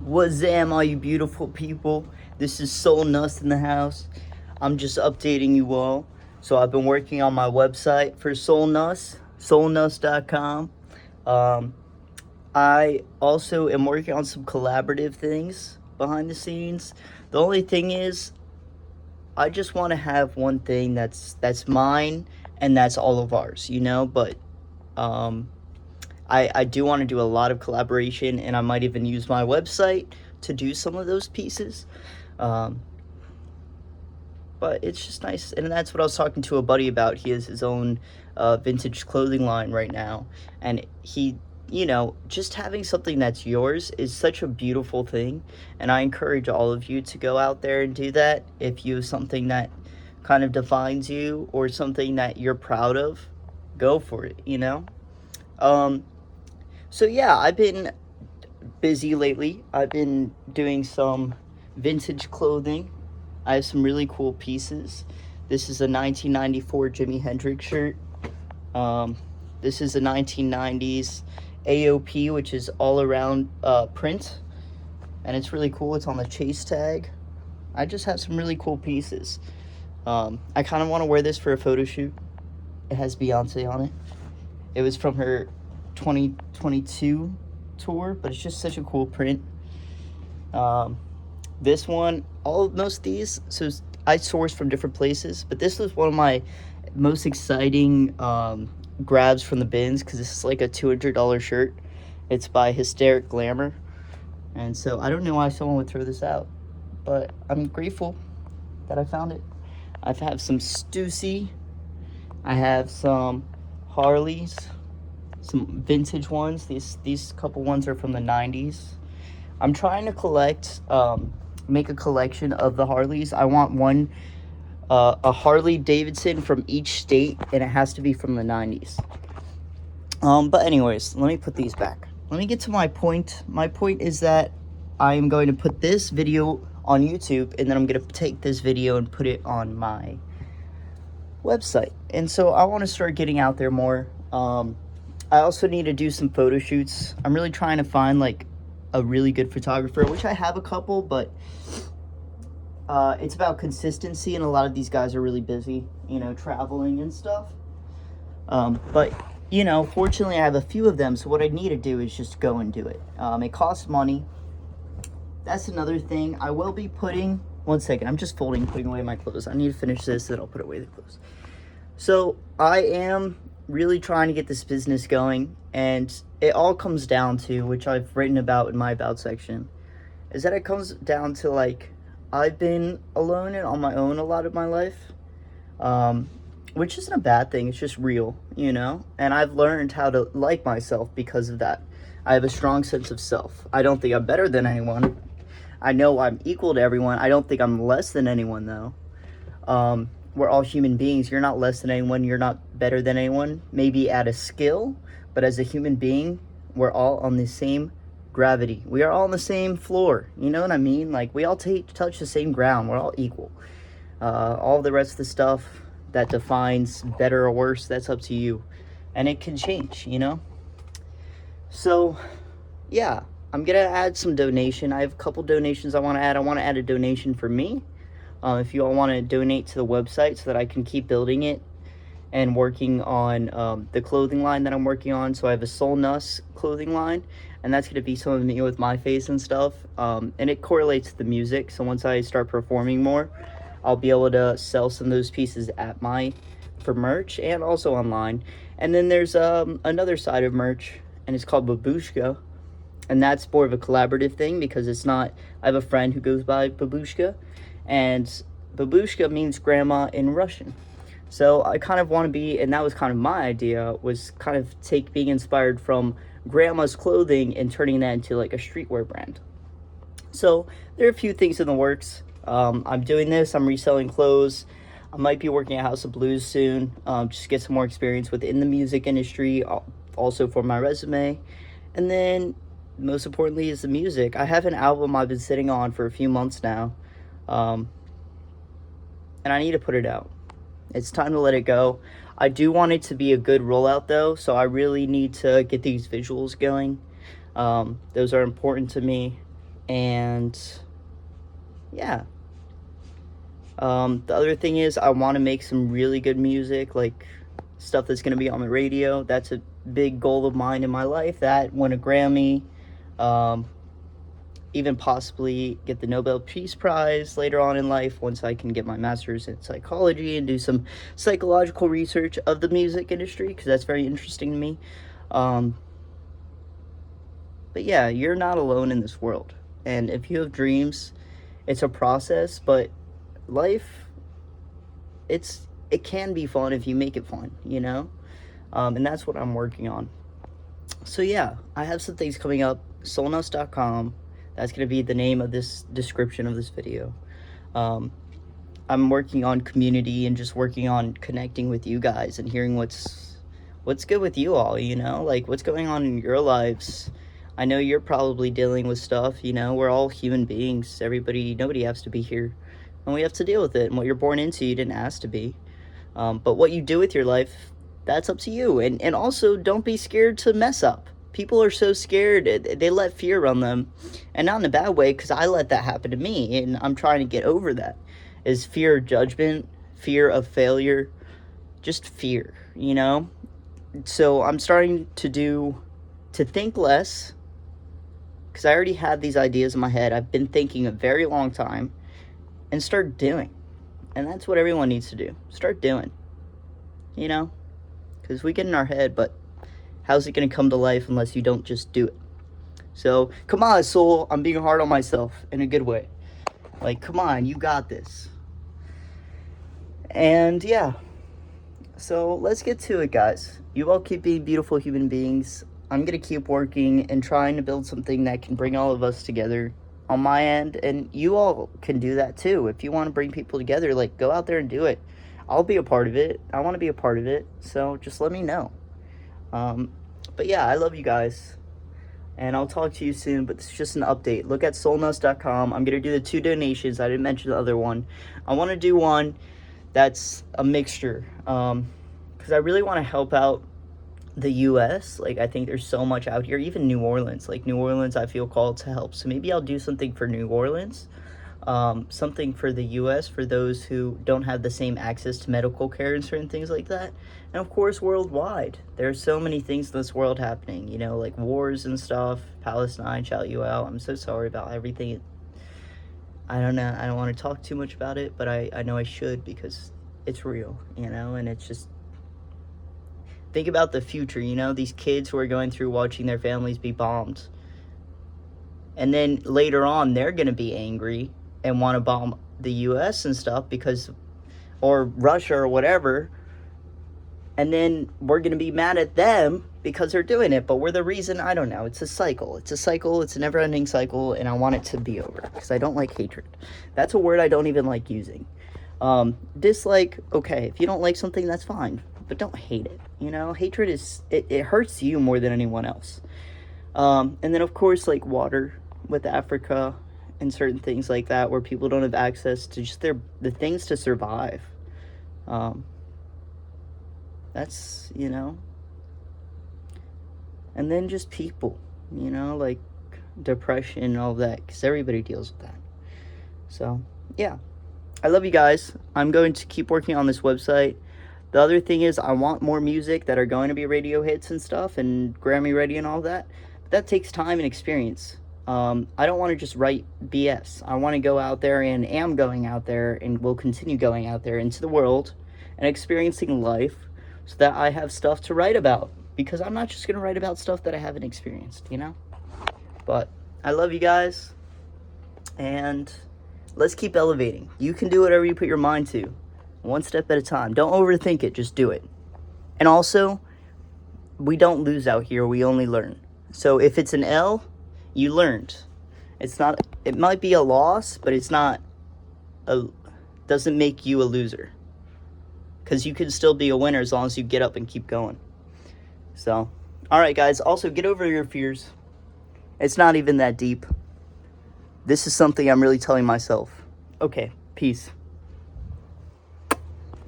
What's all you beautiful people? This is Soul Nust in the house. I'm just updating you all. So I've been working on my website for Soul Nust, soulnust.com. Um, I also am working on some collaborative things behind the scenes. The only thing is, I just want to have one thing that's mine and that's all of ours, But um, I do want to do a lot of collaboration, and I might even use my website to do some of those pieces. Um, but it's just nice, and that's what I was talking to a buddy about. He has his own vintage clothing line right now, and just having something that's yours is such a beautiful thing, and I encourage all of you to go out there and do that. If you have something that kind of defines you or something that you're proud of, go for it. Um, so yeah, I've been busy lately. I've been doing some vintage clothing. I have some really cool pieces. This is a 1994 Jimi Hendrix shirt. Um, this is a 1990s AOP, which is all around print, and it's really cool. It's on the chase tag. I just have some really cool pieces. I kind of want to wear this for a photo shoot. It has Beyonce on it. It was from her 2022 tour, but it's just such a cool print. This one, most of these, so I sourced from different places, but this was one of my most exciting grabs from the bins because this is like a $200 shirt. It's by Hysteric Glamour, and so I don't know why someone would throw this out, but I'm grateful that I found it. I have some Stussy. I have some Harleys, some vintage ones. These couple ones are from the 90s. I'm trying to make a collection of the Harleys. I want a Harley Davidson from each state, and it has to be from the 90s. But anyways, let me put these back. Let me get to my point. My point is that I am going to put this video on YouTube, and then I'm going to take this video and put it on my website. And so I want to start getting out there more. I also need to do some photo shoots. I'm really trying to find like a really good photographer, which I have a couple, but it's about consistency, and a lot of these guys are really busy, traveling and stuff. But fortunately I have a few of them, so what I need to do is just go and do it. It costs money. That's another thing. I will be putting, one second, I'm just putting away my clothes. I need to finish this, then I'll put away the clothes. So I am really trying to get this business going, and it all comes down to, which I've written about in my about section, is that it comes down to like, I've been alone and on my own a lot of my life, which isn't a bad thing. It's just real, and I've learned how to like myself because of that. I have a strong sense of self. I don't think I'm better than anyone. I know I'm equal to everyone. I don't think I'm less than anyone, though. We're all human beings. You're not less than anyone. You're not better than anyone. Maybe at a skill, but as a human being, we're all on the same gravity. We are all on the same floor. You know what I mean? Like, we all touch the same ground. We're all equal. All the rest of the stuff that defines better or worse, that's up to you. And it can change, So, yeah. I'm going to add some donation. I have a couple donations I want to add. I want to add a donation for me. If you all want to donate to the website so that I can keep building it and working on the clothing line that I'm working on. So I have a Soul Nust clothing line, and that's going to be some of me with my face and stuff. And it correlates to the music. So once I start performing more, I'll be able to sell some of those pieces for merch and also online. And then there's another side of merch, and it's called Babushka. And that's more of a collaborative thing because it's not, I have a friend who goes by Babushka, and Babushka means grandma in Russian. So I kind of want to be, and that was kind of my idea, was kind of being inspired from grandma's clothing and turning that into like a streetwear brand. So there are a few things in the works. I'm doing this, I'm reselling clothes. I might be working at House of Blues soon, just to get some more experience within the music industry, also for my resume. And then most importantly is the music. I have an album I've been sitting on for a few months now, and I need to put it out. It's time to let it go. I do want it to be a good rollout though, so I really need to get these visuals going. Those are important to me. And yeah. The other thing is I want to make some really good music, like stuff that's going to be on the radio. That's a big goal of mine in my life. That, win a Grammy, even possibly get the Nobel Peace Prize later on in life once I can get my master's in psychology and do some psychological research of the music industry, because that's very interesting to me. But yeah, you're not alone in this world. And if you have dreams, it's a process, but life, it can be fun if you make it fun, you know? And that's what I'm working on. So yeah, I have some things coming up. Soulnuts.com. That's going to be the name of this description of this video. I'm working on community and just working on connecting with you guys and hearing what's good with you all, you know? Like, what's going on in your lives. I know you're probably dealing with stuff, you know? We're all human beings. Nobody has to be here. And we have to deal with it. And what you're born into, you didn't ask to be. But what you do with your life, that's up to you. And also, don't be scared to mess up. People are so scared. They let fear run them. And not in a bad way, because I let that happen to me. And I'm trying to get over that. Is fear of judgment, fear of failure, just fear, you know? So I'm starting to think less, because I already had these ideas in my head. I've been thinking a very long time, and start doing. And that's what everyone needs to do. Start doing, you know? Because we get in our head, but how's it going to come to life unless you don't just do it? So, come on, soul. I'm being hard on myself in a good way. Like, come on, you got this. And yeah. So, let's get to it, guys. You all keep being beautiful human beings. I'm going to keep working and trying to build something that can bring all of us together on my end. And you all can do that too. If you want to bring people together, like, go out there and do it. I'll be a part of it. I want to be a part of it. So, just let me know. But yeah, I love you guys. And I'll talk to you soon, but this is just an update. Look at soulnuts.com. I'm going to do the 2 donations. I didn't mention the other one. I want to do one that's a mixture. Because I really want to help out the U.S. Like, I think there's so much out here. Even New Orleans. Like, New Orleans, I feel called to help. So maybe I'll do something for New Orleans. Something for the U.S. for those who don't have the same access to medical care and certain things like that. And of course, worldwide. There's so many things in this world happening, you know, like wars and stuff. Palestine, shout you out. I'm so sorry about everything. I don't know. I don't want to talk too much about it, but I know I should, because it's real, you know, and it's just, think about the future, you know, these kids who are going through watching their families be bombed. And then later on, they're going to be angry and want to bomb the U.S. and stuff or Russia or whatever. And then we're going to be mad at them because they're doing it. But we're the reason. I don't know. It's a cycle. It's a never-ending cycle. And I want it to be over, because I don't like hatred. That's a word I don't even like using. Dislike, okay. If you don't like something, that's fine. But don't hate it. You know, hatred it hurts you more than anyone else. And then, of course, like water with Africa and certain things like that, where people don't have access to just the things to survive. That's, you know. And then just people, you know, like depression and all that, because everybody deals with that. So, yeah. I love you guys. I'm going to keep working on this website. The other thing is, I want more music that are going to be radio hits and stuff, and Grammy ready and all that. But that takes time and experience. I don't want to just write BS. I want to go out there, and am going out there, and will continue going out there into the world and experiencing life, so that I have stuff to write about. Because I'm not just going to write about stuff that I haven't experienced, you know? But I love you guys, and let's keep elevating. You can do whatever you put your mind to, one step at a time. Don't overthink it, just do it. And also, we don't lose out here, we only learn. So if it's an L, you learned. It might be a loss, but doesn't make you a loser. Because you can still be a winner as long as you get up and keep going. So, alright guys, also get over your fears. It's not even that deep. This is something I'm really telling myself. Okay, peace.